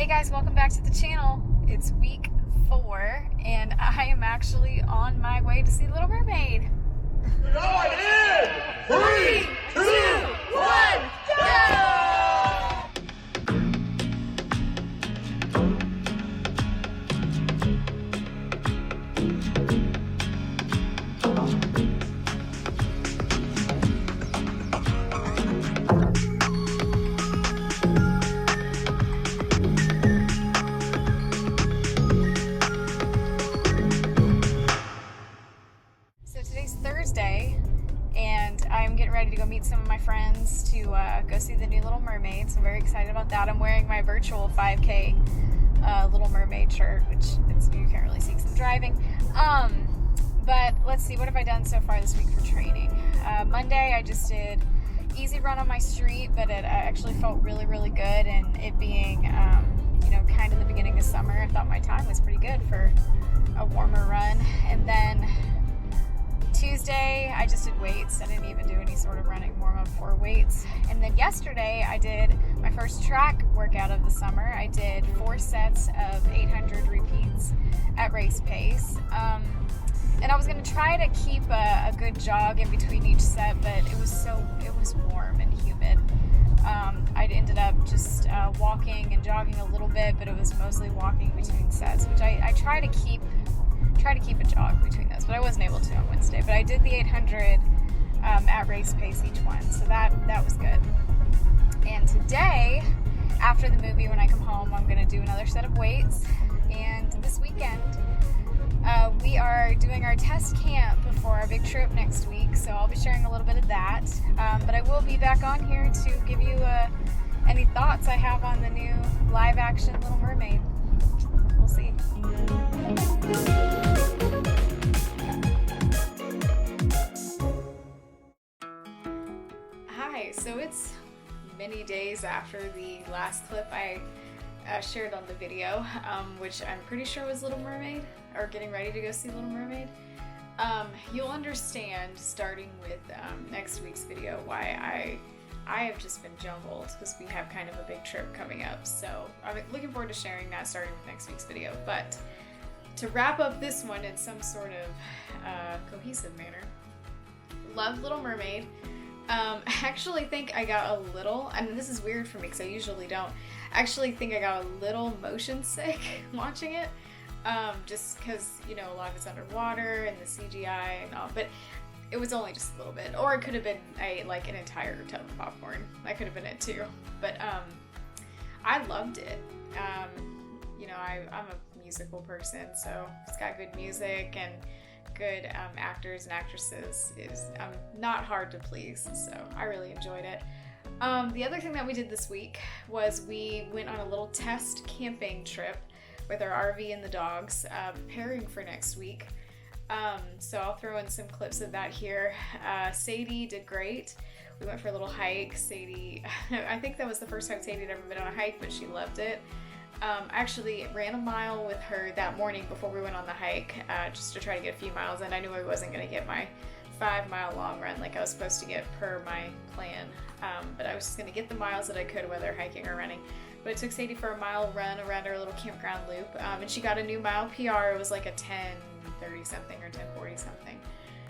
Hey guys, welcome back to the channel. It's week 4 and I am actually on my way to see Little Mermaid. Going in! 3, 2, 1, go! Thursday, and I'm getting ready to go meet some of my friends to go see the new Little Mermaid, so I'm very excited about that. I'm wearing my virtual 5K Little Mermaid shirt, which you can't really see because I'm driving. But let's see, what have I done so far this week for training? Monday I just did easy run on my street, but it actually felt really, really good, and it being kind of the beginning of summer, I thought my time was pretty good for a warmer run. And then Tuesday, I just did weights. I didn't even do any sort of running warm-up for weights. And then yesterday, I did my first track workout of the summer. I did 4 sets of 800 repeats at race pace. And I was going to try to keep a good jog in between each set, but it was warm and humid. I ended up just walking and jogging a little bit, but it was mostly walking between sets, which I try to keep a jog between those, but I wasn't able to on Wednesday. But I did the 800 at race pace each one, so that was good. And today, after the movie, when I come home, I'm going to do another set of weights. And this weekend, we are doing our test camp before our big trip next week, so I'll be sharing a little bit of that. But I will be back on here to give you any thoughts I have on the new live-action Little Mermaid. We'll see. Hi, so it's many days after the last clip I shared on the video, which I'm pretty sure was Little Mermaid, or getting ready to go see Little Mermaid. You'll understand, starting with next week's video, why I have just been jumbled, because we have kind of a big trip coming up. So I'm looking forward to sharing that starting with next week's video. But to wrap up this one in some sort of cohesive manner, love Little Mermaid. I actually think I got a little, and this is weird for me because I usually don't, actually think I got a little motion sick watching it, just because, a lot of it's underwater and the CGI and all, but it was only just a little bit. Or it could have been an entire tub of popcorn. That could have been it too. But I loved it. I'm a musical person, so it's got good music and good actors and actresses. Is not hard to please, so I really enjoyed it. The other thing that we did this week was we went on a little test camping trip with our RV and the dogs, preparing for next week. So I'll throw in some clips of that here. Sadie did great. We went for a little hike. Sadie, I think that was the first time Sadie had ever been on a hike, but she loved it. Actually ran a mile with her that morning before we went on the hike, just to try to get a few miles in. I knew I wasn't going to get my 5-mile long run like I was supposed to get per my plan, but I was just going to get the miles that I could, whether hiking or running. But it took Sadie for a mile run around our little campground loop, and she got a new mile PR. It was like a 10:30 something or 10:40 something.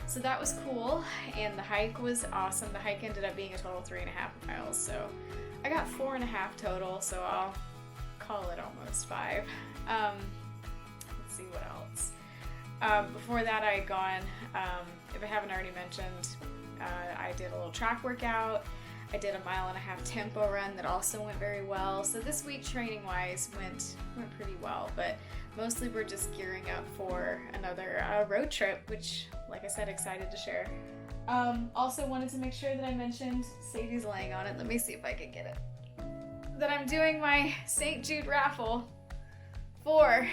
So that was cool, and the hike was awesome. The hike ended up being a total of 3.5 miles, so I got 4.5 total, so I'll call it almost 5. Let's see what else. Before that, I had gone, if I haven't already mentioned, I did a little track workout. I did a 1.5 mile tempo run that also went very well. So this week, training wise, went pretty well, but mostly we're just gearing up for another road trip, which, like I said, excited to share. Also wanted to make sure that I mentioned, Sadie's laying on it. Let me see if I can get it. That I'm doing my St. Jude raffle for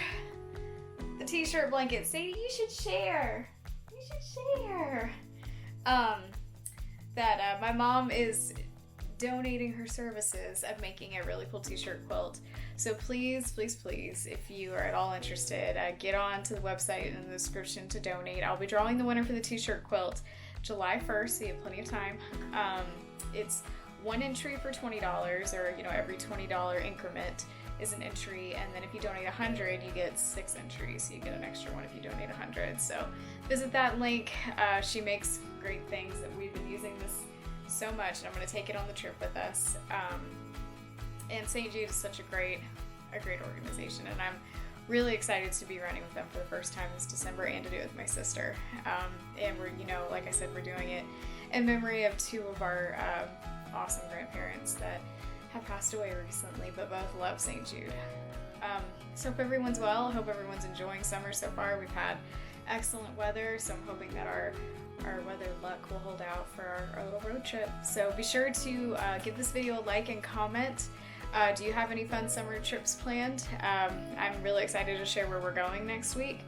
the t-shirt blanket. Sadie, you should share. You should share. That my mom is donating her services of making a really cool t-shirt quilt. So please, please, please, if you are at all interested, get on to the website in the description to donate. I'll be drawing the winner for the t-shirt quilt July 1st, so you have plenty of time. It's one entry for $20, or every $20 increment is an entry, and then if you donate 100, you get 6 entries, so you get an extra one if you donate 100. So visit that link. She makes great things that we've been using this so much, and I'm going to take it on the trip with us. And St. Jude is such a great organization, and I'm really excited to be running with them for the first time this December and to do it with my sister. And we're, like I said, we're doing it in memory of 2 of our awesome grandparents that have passed away recently, but both love St. Jude. So hope everyone's well. Hope everyone's enjoying summer so far. We've had excellent weather, so I'm hoping that our weather luck will hold out for our little road trip. So be sure to give this video a like and comment. Do you have any fun summer trips planned? I'm really excited to share where we're going next week.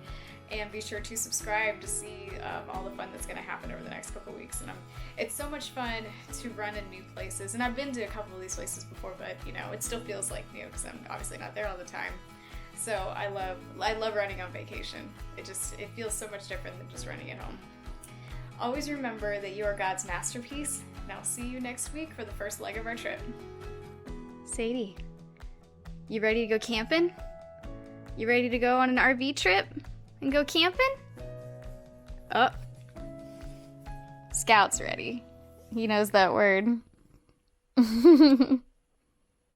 And be sure to subscribe to see all the fun that's going to happen over the next couple weeks. And it's so much fun to run in new places. And I've been to a couple of these places before, but it still feels like new because I'm obviously not there all the time. So I love running on vacation. It feels so much different than just running at home. Always remember that you are God's masterpiece. And I'll see you next week for the first leg of our trip. Sadie, you ready to go camping? You ready to go on an RV trip and go camping? Oh, Scout's ready. He knows that word.